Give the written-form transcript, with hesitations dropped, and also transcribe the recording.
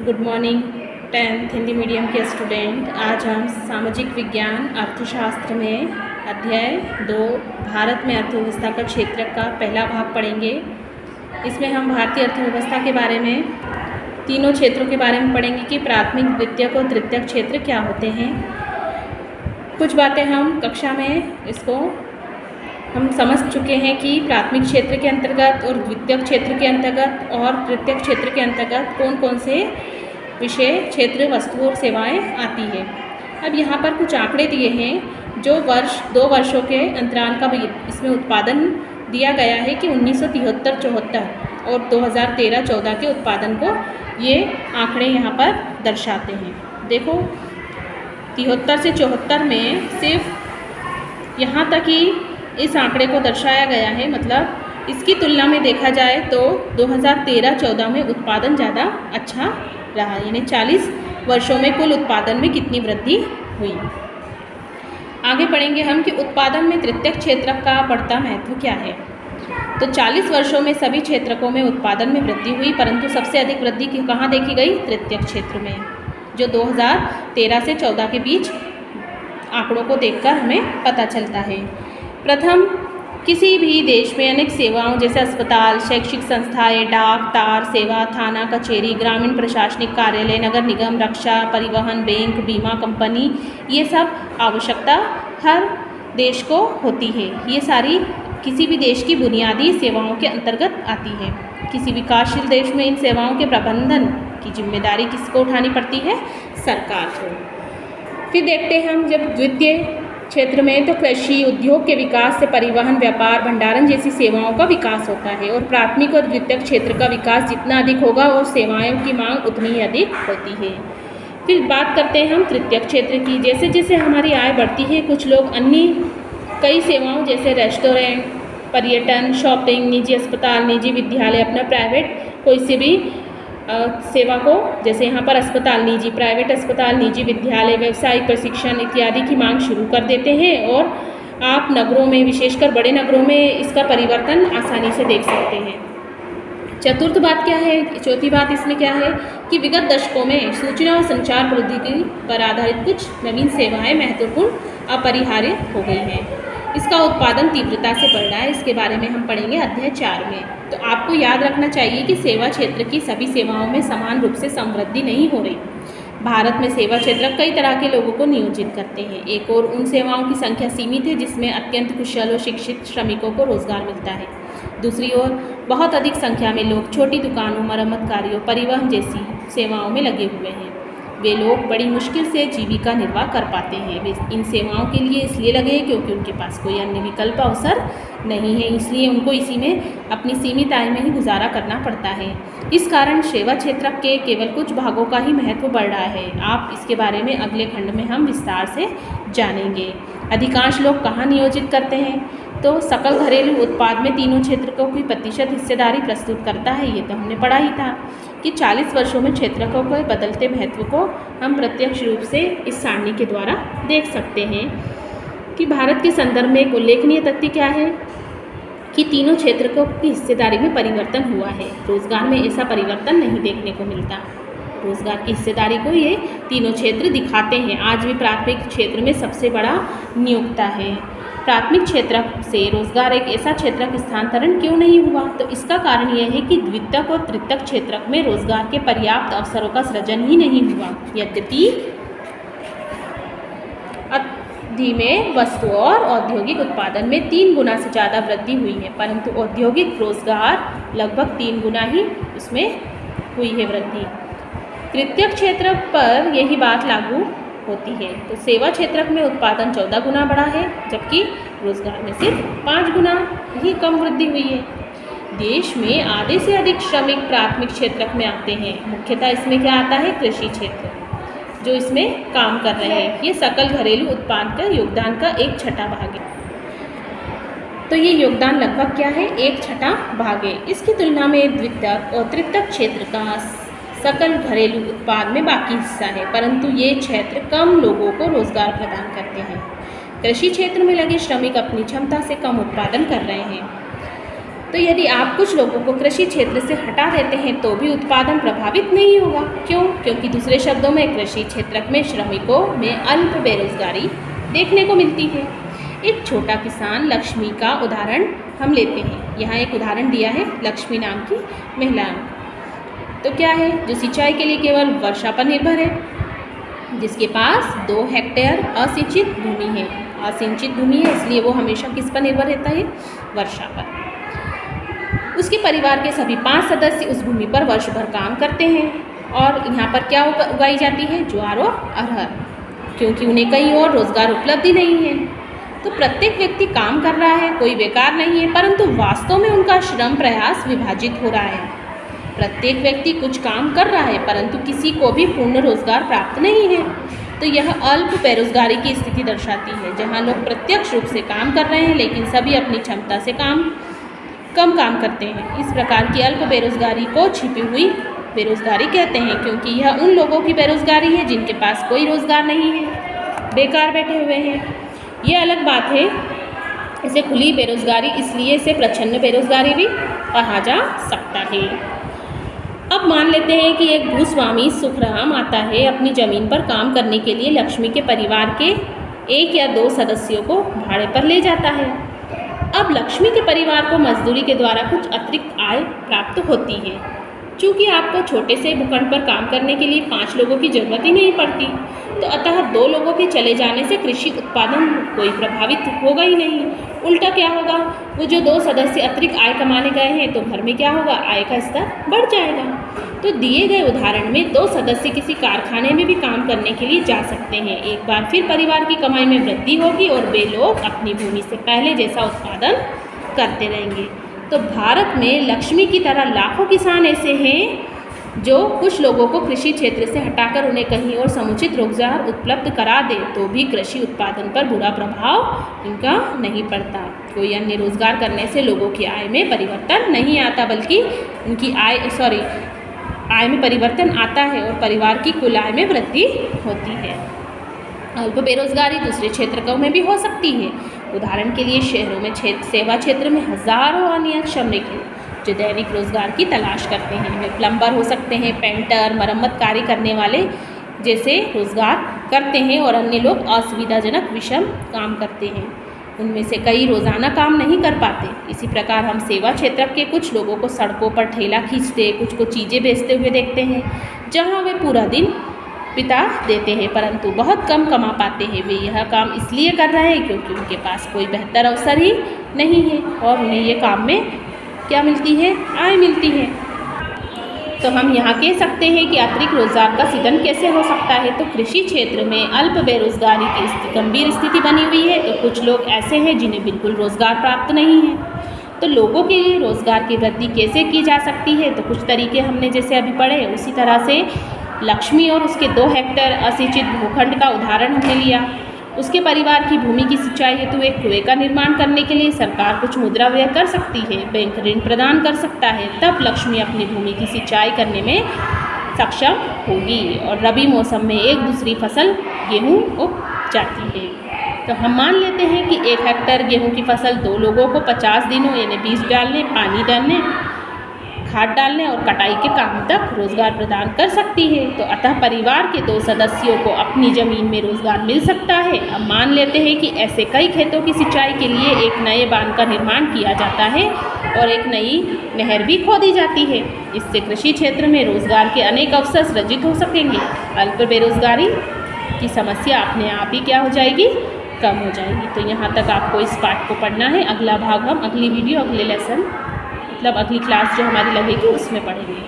Good morning 10th Hindi medium के student. आज हम सामाजिक विज्ञान अर्थशास्त्र में अध्याय 2 भारत में अर्थव्यवस्था का क्षेत्र का पहला भाग पढ़ेंगे। इसमें हम भारतीय अर्थव्यवस्था के बारे में तीनों क्षेत्रों के बारे में पढ़ेंगे कि प्राथमिक, द्वितीयक और तृतीयक क्षेत्र क्या होते हैं। कुछ बातें हम कक्षा में इसको हम समझ चुके हैं कि प्राथमिक क्षेत्र के अंतर्गत और द्वितीयक क्षेत्र के अंतर्गत और तृतीयक क्षेत्र के अंतर्गत कौन कौन से विषय, क्षेत्र, वस्तु और सेवाएं आती है। अब यहाँ पर कुछ आंकड़े दिए हैं जो 2 वर्षों के अंतराल का भी इसमें उत्पादन दिया गया है कि 1973-74 और 2013-14 के उत्पादन को ये आंकड़े यहाँ पर दर्शाते हैं। देखो 73 से 74 में सिर्फ यहाँ तक ही इस आंकड़े को दर्शाया गया है, मतलब इसकी तुलना में देखा जाए तो 2013-14 में उत्पादन ज़्यादा अच्छा रहा, यानी 40 वर्षों में कुल उत्पादन में कितनी वृद्धि हुई। आगे पढ़ेंगे हम कि उत्पादन में तृतीयक क्षेत्र का बढ़ता महत्व क्या है। तो 40 वर्षों में सभी क्षेत्रकों में उत्पादन में वृद्धि हुई, परंतु सबसे अधिक वृद्धि कहाँ देखी गई? तृतीयक क्षेत्र में, जो 2013 से 14 के बीच आंकड़ों को देखकर हमें पता चलता है। प्रथम, किसी भी देश में अनेक सेवाओं जैसे अस्पताल, शैक्षिक संस्थाएं, डाक, तार सेवा, थाना, कचहरी, ग्रामीण प्रशासनिक कार्यालय, नगर निगम, रक्षा, परिवहन, बैंक, बीमा कंपनी, ये सब आवश्यकता हर देश को होती है। ये सारी किसी भी देश की बुनियादी सेवाओं के अंतर्गत आती है। किसी विकासशील देश में इन सेवाओं के प्रबंधन की जिम्मेदारी किसको उठानी पड़ती है? सरकार को। फिर देखते हैं हम जब द्वितीय क्षेत्र में, तो कृषि, उद्योग के विकास से परिवहन, व्यापार, भंडारण जैसी सेवाओं का विकास होता है। और प्राथमिक और द्वितीयक क्षेत्र का विकास जितना अधिक होगा और सेवाओं की मांग उतनी ही अधिक होती है। फिर बात करते हैं हम तृतीयक क्षेत्र की। जैसे जैसे हमारी आय बढ़ती है, कुछ लोग अन्य कई सेवाओं जैसे रेस्टोरेंट, पर्यटन, शॉपिंग, निजी अस्पताल, निजी विद्यालय, अपना प्राइवेट कोई से भी सेवा को, जैसे यहाँ पर अस्पताल, निजी, प्राइवेट अस्पताल, निजी विद्यालय, व्यावसायिक प्रशिक्षण इत्यादि की मांग शुरू कर देते हैं। और आप नगरों में, विशेषकर बड़े नगरों में इसका परिवर्तन आसानी से देख सकते हैं। चतुर्थ बात क्या है, चौथी बात इसमें क्या है कि विगत दशकों में सूचना और संचार प्रौद्योगिकी पर आधारित कुछ नवीन सेवाएं महत्वपूर्ण अपरिहार्य हो गई हैं। इसका उत्पादन तीव्रता से बढ़ रहा है। इसके बारे में हम पढ़ेंगे अध्याय 4 में। तो आपको याद रखना चाहिए कि सेवा क्षेत्र की सभी सेवाओं में समान रूप से समृद्धि नहीं हो रही। भारत में सेवा क्षेत्र कई तरह के लोगों को नियोजित करते हैं। एक और उन सेवाओं की संख्या सीमित है जिसमें अत्यंत कुशल और शिक्षित श्रमिकों को रोजगार मिलता है। दूसरी ओर बहुत अधिक संख्या में लोग छोटी दुकानों, मरम्मत कार्यों, परिवहन जैसी सेवाओं में लगे हुए हैं। वे लोग बड़ी मुश्किल से जीविका निर्वाह कर पाते हैं। वे इन सेवाओं के लिए इसलिए लगे हैं क्योंकि उनके पास कोई अन्य विकल्प अवसर नहीं है, इसलिए उनको इसी में अपनी सीमित आय में ही गुजारा करना पड़ता है। इस कारण सेवा क्षेत्र के केवल कुछ भागों का ही महत्व बढ़ रहा है। आप इसके बारे में अगले खंड में हम विस्तार से जानेंगे। अधिकांश लोग कहाँ नियोजित करते हैं? तो सकल घरेलू उत्पाद में तीनों क्षेत्रकों की प्रतिशत हिस्सेदारी प्रस्तुत करता है। ये तो हमने पढ़ा ही था कि 40 वर्षों में क्षेत्रकों के बदलते महत्व को हम प्रत्यक्ष रूप से इस सारणी के द्वारा देख सकते हैं। कि भारत के संदर्भ में एक उल्लेखनीय तथ्य क्या है कि तीनों क्षेत्रकों की हिस्सेदारी में परिवर्तन हुआ है। रोजगार में ऐसा परिवर्तन नहीं देखने को मिलता। रोजगार की हिस्सेदारी को ये तीनों क्षेत्र दिखाते हैं। आज भी प्राथमिक क्षेत्र में सबसे बड़ा नियोक्ता है। प्राथमिक क्षेत्र से रोजगार एक ऐसा क्षेत्रक स्थानांतरण क्यों नहीं हुआ? तो इसका कारण यह है कि द्वितीयक और तृतीयक क्षेत्रक में रोजगार के पर्याप्त अवसरों का सृजन ही नहीं हुआ। यद्यपि अवधि में वस्तु और औद्योगिक उत्पादन में 3 गुना से ज़्यादा वृद्धि हुई है, परंतु औद्योगिक रोजगार लगभग 3 गुना ही उसमें हुई है वृद्धि। तृतीयक क्षेत्र पर यही बात लागू होती है। तो सेवा क्षेत्र में उत्पादन 14 गुना बढ़ा है, जबकि रोजगार में सिर्फ 5 गुना ही कम वृद्धि हुई है। देश में आधे से अधिक श्रमिक प्राथमिक क्षेत्र में आते हैं। मुख्यतः इसमें क्या आता है? कृषि क्षेत्र, जो इसमें काम कर रहे हैं। ये सकल घरेलू उत्पाद का योगदान का 1/6 भाग है। तो ये योगदान लगभग क्या है? 1/6 भाग है। इसकी तुलना में द्वितीयक और तृतीयक क्षेत्र का सकल घरेलू उत्पाद में बाकी हिस्सा है, परंतु ये क्षेत्र कम लोगों को रोजगार प्रदान करते हैं। कृषि क्षेत्र में लगे श्रमिक अपनी क्षमता से कम उत्पादन कर रहे हैं। तो यदि आप कुछ लोगों को कृषि क्षेत्र से हटा देते हैं तो भी उत्पादन प्रभावित नहीं होगा। क्यों? क्योंकि दूसरे शब्दों में कृषि क्षेत्र में श्रमिकों में अल्प बेरोजगारी देखने को मिलती है। एक छोटा किसान लक्ष्मी का उदाहरण हम लेते हैं। यहाँ एक उदाहरण दिया है लक्ष्मी नाम की महिला। तो क्या है? जो सिंचाई के लिए केवल वर्षा पर निर्भर है, जिसके पास 2 हेक्टेयर असिंचित भूमि है। असिंचित भूमि है इसलिए वो हमेशा किस पर निर्भर रहता है? वर्षा पर। उसके परिवार के सभी 5 सदस्य उस भूमि पर वर्ष भर काम करते हैं और यहाँ पर क्या उगाई जाती है? ज्वार और अरहर, क्योंकि उन्हें कहीं और रोजगार उपलब्ध ही नहीं है। तो प्रत्येक व्यक्ति काम कर रहा है, कोई बेकार नहीं है, परंतु वास्तव में उनका श्रम प्रयास विभाजित हो रहा है। प्रत्येक व्यक्ति कुछ काम कर रहा है परंतु किसी को भी पूर्ण रोजगार प्राप्त नहीं है। तो यह अल्प बेरोजगारी की स्थिति दर्शाती है, जहाँ लोग प्रत्यक्ष रूप से काम कर रहे हैं लेकिन सभी अपनी क्षमता से कम काम करते हैं। इस प्रकार की अल्प बेरोजगारी को छिपी हुई बेरोजगारी कहते हैं, क्योंकि यह उन लोगों की बेरोजगारी है जिनके पास कोई रोजगार नहीं है, बेकार बैठे हुए हैं। यह अलग बात है, इसे खुली बेरोजगारी, इसलिए इसे प्रच्छन्न बेरोजगारी भी कहा जा सकता है। अब मान लेते हैं कि एक भूस्वामी सुखराम आता है, अपनी ज़मीन पर काम करने के लिए लक्ष्मी के परिवार के 1 या 2 सदस्यों को भाड़े पर ले जाता है। अब लक्ष्मी के परिवार को मजदूरी के द्वारा कुछ अतिरिक्त आय प्राप्त होती है। चूँकि आपको छोटे से भूखंड पर काम करने के लिए 5 लोगों की ज़रूरत ही नहीं पड़ती, तो अतः 2 लोगों के चले जाने से कृषि उत्पादन कोई प्रभावित होगा ही नहीं। उल्टा क्या होगा? वो जो 2 सदस्य अतिरिक्त आय कमाने गए हैं तो घर में क्या होगा? आय का स्तर बढ़ जाएगा। तो दिए गए उदाहरण में 2 सदस्य किसी कारखाने में भी काम करने के लिए जा सकते हैं। एक बार फिर परिवार की कमाई में वृद्धि होगी और वे लोग अपनी भूमि से पहले जैसा उत्पादन करते रहेंगे। तो भारत में लक्ष्मी की तरह लाखों किसान ऐसे हैं जो कुछ लोगों को कृषि क्षेत्र से हटाकर उन्हें कहीं और समुचित रोजगार उपलब्ध करा दे तो भी कृषि उत्पादन पर बुरा प्रभाव इनका नहीं पड़ता। कोई अन्य रोजगार करने से लोगों की आय में परिवर्तन नहीं आता, बल्कि उनकी आय में परिवर्तन आता है और परिवार की कुल आय में वृद्धि होती है। अल्प बेरोजगारी दूसरे क्षेत्रों में भी हो सकती है। उदाहरण के लिए शहरों में सेवा क्षेत्र में हजारों अनियत श्रमिक हैं जो दैनिक रोजगार की तलाश करते हैं। वे प्लम्बर हो सकते हैं, पेंटर, मरम्मत कार्य करने वाले जैसे रोजगार करते हैं और अन्य लोग असुविधाजनक विषम काम करते हैं। उनमें से कई रोज़ाना काम नहीं कर पाते। इसी प्रकार हम सेवा क्षेत्र के कुछ लोगों को सड़कों पर ठेला खींचते, कुछ को चीज़ें बेचते हुए देखते हैं, जहां वे पूरा दिन बिता देते हैं परंतु बहुत कम कमा पाते हैं। वे यह काम इसलिए कर रहे हैं क्योंकि उनके पास कोई बेहतर अवसर ही नहीं है और उन्हें ये काम में क्या मिलती है? आय मिलती है। तो हम यहाँ कह सकते हैं कि अतिरिक्त रोजगार का सृजन कैसे हो सकता है। तो कृषि क्षेत्र में अल्प बेरोजगारी की गंभीर स्थिति बनी हुई है। तो कुछ लोग ऐसे हैं जिन्हें बिल्कुल रोजगार प्राप्त नहीं है। तो लोगों के लिए रोजगार की वृद्धि कैसे की जा सकती है? तो कुछ तरीके हमने जैसे अभी पढ़े, उसी तरह से लक्ष्मी और उसके 2 हेक्टेयर असिंचित भूखंड का उदाहरण हमने लिया। उसके परिवार की भूमि की सिंचाई हेतु एक कुएं का निर्माण करने के लिए सरकार कुछ मुद्रा व्यय कर सकती है, बैंक ऋण प्रदान कर सकता है, तब लक्ष्मी अपनी भूमि की सिंचाई करने में सक्षम होगी और रबी मौसम में एक दूसरी फसल गेहूँ उग जाती है। तो हम मान लेते हैं कि 1 हेक्टेयर गेहूँ की फसल 2 लोगों को 50 दिनों यानी बीज डालने, पानी डालने, खाद डालने और कटाई के काम तक रोजगार प्रदान कर सकती है। तो अतः परिवार के 2 सदस्यों को अपनी ज़मीन में रोजगार मिल सकता है। अब मान लेते हैं कि ऐसे कई खेतों की सिंचाई के लिए एक नए बांध का निर्माण किया जाता है और एक नई नहर भी खोदी जाती है। इससे कृषि क्षेत्र में रोजगार के अनेक अवसर सृजित हो सकेंगे। अल्प बेरोजगारी की समस्या अपने आप ही क्या हो जाएगी? कम हो जाएगी। तो यहाँ तक आपको इस पाठ को पढ़ना है। अगला भाग हम अगली वीडियो, अगले लेसन मतलब अगली क्लास जो हमारी लगेगी उसमें पढ़ेंगे।